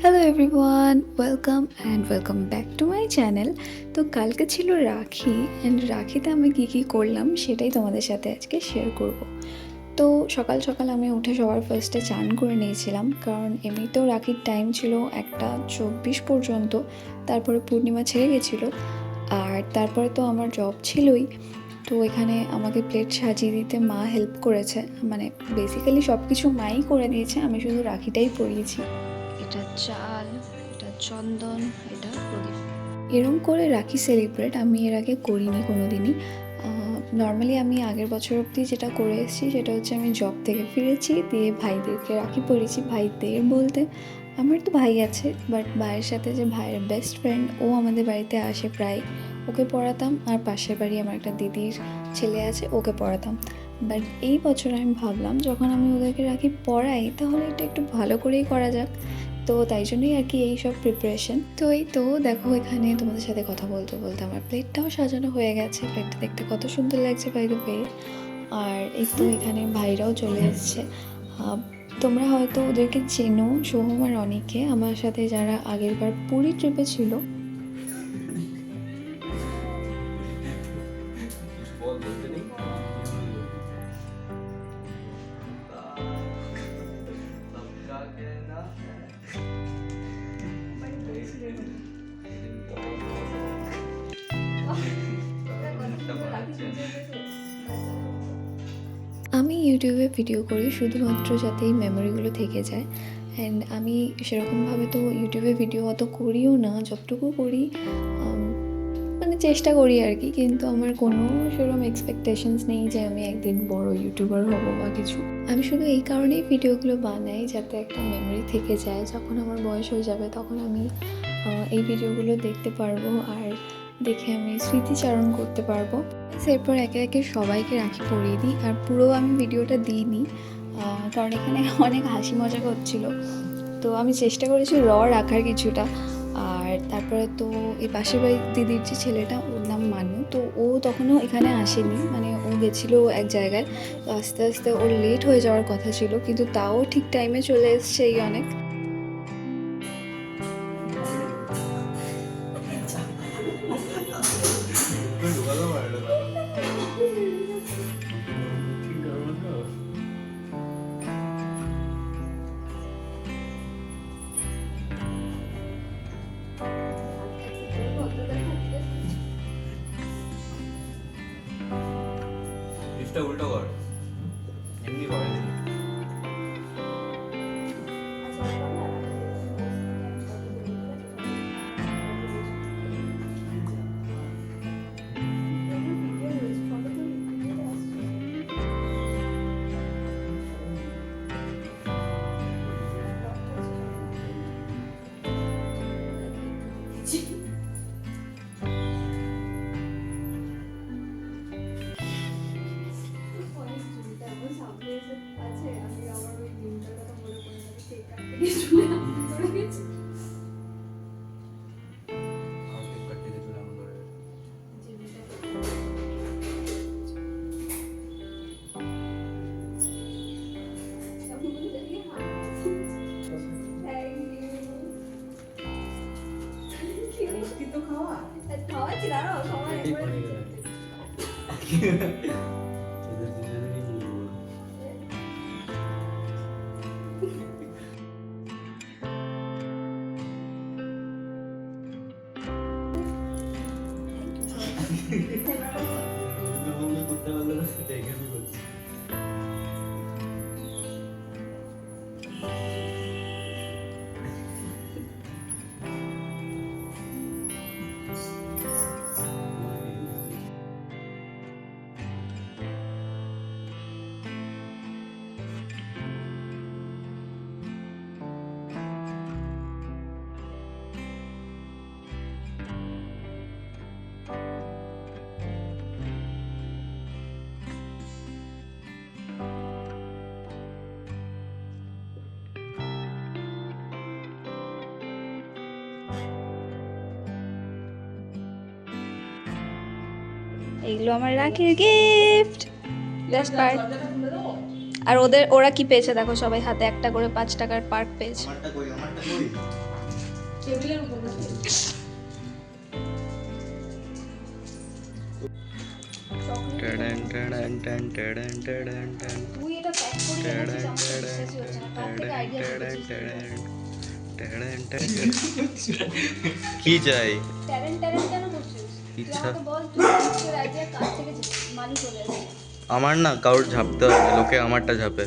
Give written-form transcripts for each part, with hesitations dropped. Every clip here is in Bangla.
Hello everyone, welcome back to my channel. তো কালকে ছিল রাখি, অ্যান্ড রাখিতে আমি কী করলাম সেটাই তোমাদের সাথে আজকে শেয়ার করব। তো সকাল সকাল আমি উঠে সবার ফার্স্টে চান করে নিয়েছিলাম, কারণ এমনিতেও রাখির টাইম ছিল 1:24 পর্যন্ত। তারপরে পূর্ণিমা ছেড়ে গেছিলো, আর তারপরে তো আমার জব ছিলই। তো এখানে আমাকে প্লেট সাজিয়ে দিতে মা হেল্প করেছে, মানে বেসিক্যালি সব কিছু মাই করে দিয়েছে, আমি শুধু রাখিটাই পরিয়েছি। এটা চাল, এটা চন্দন, এটা প্রদীপ। এরম করে রাখি সেলিব্রেট আমি এর আগে করিনি কোনো দিনই। নর্মালি আমি আগের বছর অবধি যেটা করে এসেছি সেটা হচ্ছে, আমি জব থেকে ফিরেছি, দিয়ে ভাইদেরকে রাখি পরিয়েছি। ভাইদের বলতে আমার তো ভাই আছে, বাট ভাইয়ের সাথে যে ভাইয়ের বেস্ট ফ্রেন্ড, ও আমাদের বাড়িতে আসে প্রায়, ওকে পড়াতাম। আর পাশের বাড়ি আমার একটা দিদির ছেলে আছে, ওকে পড়াতাম। বাট এই বছর আমি ভাবলাম যখন আমি ওদেরকে রাখি পড়াই, তাহলে এটা একটু ভালো করেই করা যাক। তো তাই জন্যই আর কি এই সব প্রিপারেশন। তো এই তো দেখো, এখানে তোমাদের সাথে কথা বলতে বলতে আমার প্লেটটাও সাজানো হয়ে গেছে। প্লেটটা দেখতে কত সুন্দর লাগছে বাই দ্য ওয়ে। আর এই তো এখানে ভাইরাও চলে এসছে। তোমরা হয়তো ওদেরকে চেনো, সোহম আর অনিকে, আমার সাথে যারা আগেরবার পুরী ট্রিপে ছিল। আমি ইউটিউবে ভিডিও করি শুধুমাত্র যাতে এই মেমোরিগুলো থেকে যায়। অ্যান্ড আমি সেরকমভাবে তো ইউটিউবে ভিডিও অত করিও না, যতটুকু করি মানে চেষ্টা করি আর কি। কিন্তু আমার কোনো সেরকম এক্সপেকটেশনস নেই যে আমি একদিন বড় ইউটিউবার হব বা কিছু। আমি শুধু এই কারণেই ভিডিওগুলো বানাই যাতে একটা মেমোরি থেকে যায়। যখন আমার বয়স হয়ে যাবে তখন আমি এই ভিডিওগুলো দেখতে পারবো, আর দেখে আমি স্মৃতিচারণ করতে পারবো। এরপর একে একে সবাইকে রাখি পরিয়ে দিই। আর পুরো আমি ভিডিওটা দিইনি, কারণ এখানে অনেক হাসি মজা হচ্ছিলো। তো আমি চেষ্টা করেছি রাখার কিছুটা। আর তারপরে তো এই পাশের বাড়ির দিদির যে ছেলেটা, ওর নাম মানু, তো ও তখনও এখানে আসেনি, মানে ও গেছিলো এক জায়গায়। তো আস্তে আস্তে ওর লেট হয়ে যাওয়ার কথা ছিল, কিন্তু তাও ঠিক টাইমে চলে এসছে এই অনেক। উল্টো কর, এমনি করে খাওয়াচ্ছি, দাঁড়াও সবাই করতে পারলো না, সেটা এখানে বলছি। এইগুলো আমার রাখির গিফট, বেস্ট পার্ট। আর ওরা কি পেয়েছে দেখো, সবাই হাতে একটা করে 5 টাকার পার্ক পেয়েছে। আমারটা কই, আমারটা কই? টেবিলের উপর নাকি? টাডান টাডান টান টাডান টাডান টান তুই এটা প্যাক করে টাডান এনেছিস, আমার তো টাডান বিশ্বাসই হচ্ছে না। কার থেকে টাডান আইডিয়া টাডান পেয়েছিস? টাডান টাডান কি চাই ট্যালেন্ট ট্যালেন্ট কেন করছিস? তুই ইচ্ছা। আমাকে বল, তুই নিজের আইডিয়া কার থেকে মানি চলে আসে? আমার না কারোর ঝাপতে হবে, লোকে আমারটা ঝাপে।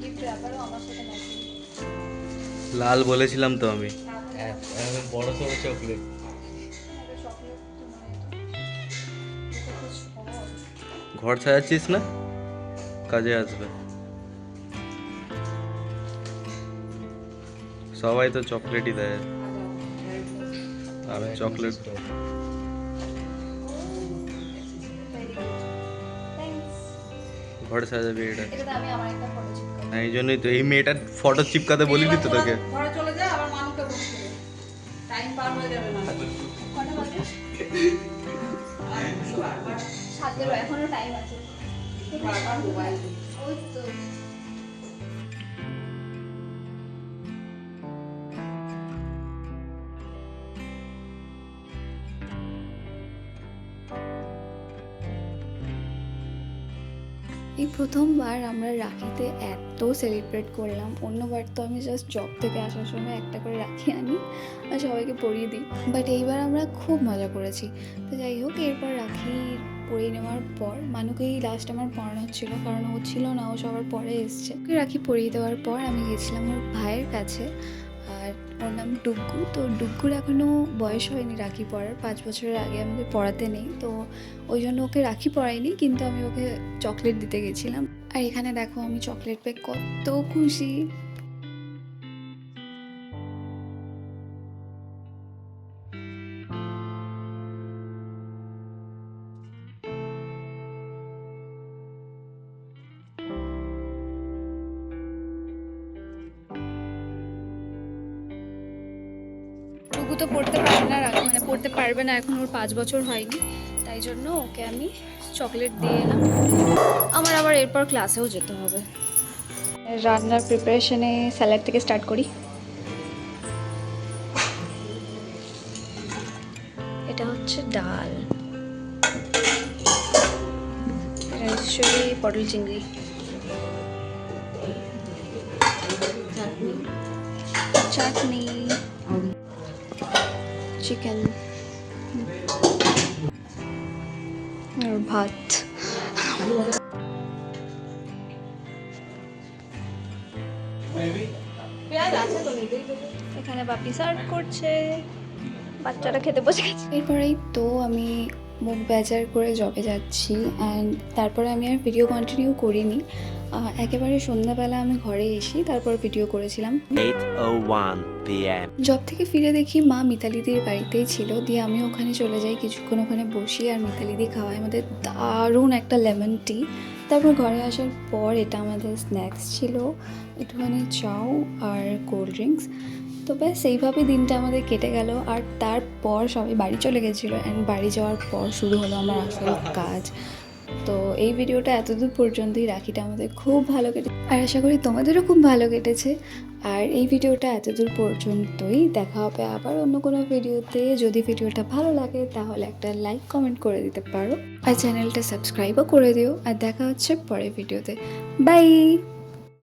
গিফট র্যাপারও আমার সাথে ম্যাচিং। লাল বলেছিলাম তো আমি। বড় সড়ো চকলেট। একটা চকলেট তো নয় তো। এটা তো সহজ। ঘর সাজাচ্ছিস না, কাজে আসবে। সবাই তো চকলেটই দেয়, আমি চকলেট Very good. Thanks. ঘর সাজাবি এটা। এটাতে আমি আমার একটা ফটো চিপকাবো। হ্যাঁ, এই জন্যই তো এই মেয়েটার ফটো চিপকাতে বলিনি তো তোকে। ঘরে চলে যা, আবার মানুকে বসতে দে। টাইম পার হয়ে যাবে না। কটা বাজে? 7:00, এখনো টাইম আছে। বারবার মোবাইল। ওই তো। এই প্রথমবার আমরা রাখিতে এত সেলিব্রেট করলাম। অন্যবার তো আমি জাস্ট জব থেকে আসার সময় একটা করে রাখি আনি আর সবাইকে পরিয়ে দিই, বাট এইবার আমরা খুব মজা করেছি। তো যাই হোক, এরপর রাখি পরিয়ে নেওয়ার পর মানুকেই লাস্ট আমার পড়ানো হচ্ছিল, কারণ ও ছিল না, ও সবার পরে এসছে। ওকে রাখি পরিয়ে দেওয়ার পর আমি গেছিলাম ওর ভাইয়ের কাছে, আর ওর নাম ডুগ্গু। তো ডুগ্গুর এখনও বয়স হয়নি রাখি পরার, 5 বছরের আগে আমাদের পড়াতে নেই, তো ওই জন্য ওকে রাখি পরাইনি, কিন্তু আমি ওকে চকলেট দিতে গেছিলাম। আর এখানে দেখো আমি চকলেট পেয়ে কত খুশি। টুকু তো পড়তে পারে না, মানে পড়তে পারবে না, এখন ওর 5 বছর হয়নি, তাই জন্য ওকে আমি চকলেট দিয়ে এলাম। আমার আবার এরপর ক্লাসেও যেতে হবে। রান্নার প্রিপারেশনে স্যালাড থেকে স্টার্ট করি। এটা হচ্ছে ডাল, এটা নিশ্চয়ই পটল চিংড়ি, চাটনি, চাটনি, চিকেন আর ভাত। পেঁয়াজ আছে তো নিতেই দেবে। এখানে বাপি সার্ভ করছে, বাচ্চারা খেতে বসে গেছে। এরপরেই তো আমি মুখ বেজার করে জবে যাচ্ছি, অ্যান্ড তারপরে আমি আর ভিডিও কন্টিনিউ করিনি। একেবারে সন্ধ্যাবেলা আমি ঘরে এসে তারপর ভিডিও করেছিলাম। 8:01 p.m. জব থেকে ফিরে দেখি মা মিতালিদির বাড়িতেই ছিল, দিয়ে আমি ওখানে চলে যাই, কিছুক্ষণ ওখানে বসি আর মিতালিদি খাওয়াই আমাদের দারুণ একটা লেমন টি। তারপর ঘরে আসার পর এটা আমাদের স্ন্যাক্স ছিল, একটুখানি চাউ আর কোল্ড ড্রিঙ্কস। তো ব্যাস এইভাবে দিনটা আমাদের কেটে গেল। আর তারপর সবাই বাড়ি চলে গেছিলো, অ্যান্ড বাড়ি যাওয়ার পর শুরু হলো আমার আসল কাজ। তো এই ভিডিওটা এতদূর পর্যন্তই, রাখিটা আমাদের খুব ভালো কেটেছে আর আশা করি তোমাদেরও খুব ভালো কেটেছে। আর এই ভিডিওটা এতদূর পর্যন্তই, দেখা হবে আবার অন্য কোনো ভিডিওতে। যদি ভিডিওটা ভালো লাগে তাহলে একটা লাইক কমেন্ট করে দিতে পারো, আর চ্যানেলটা সাবস্ক্রাইবও করে দিও। আর দেখা হচ্ছে পরের ভিডিওতে। বাই।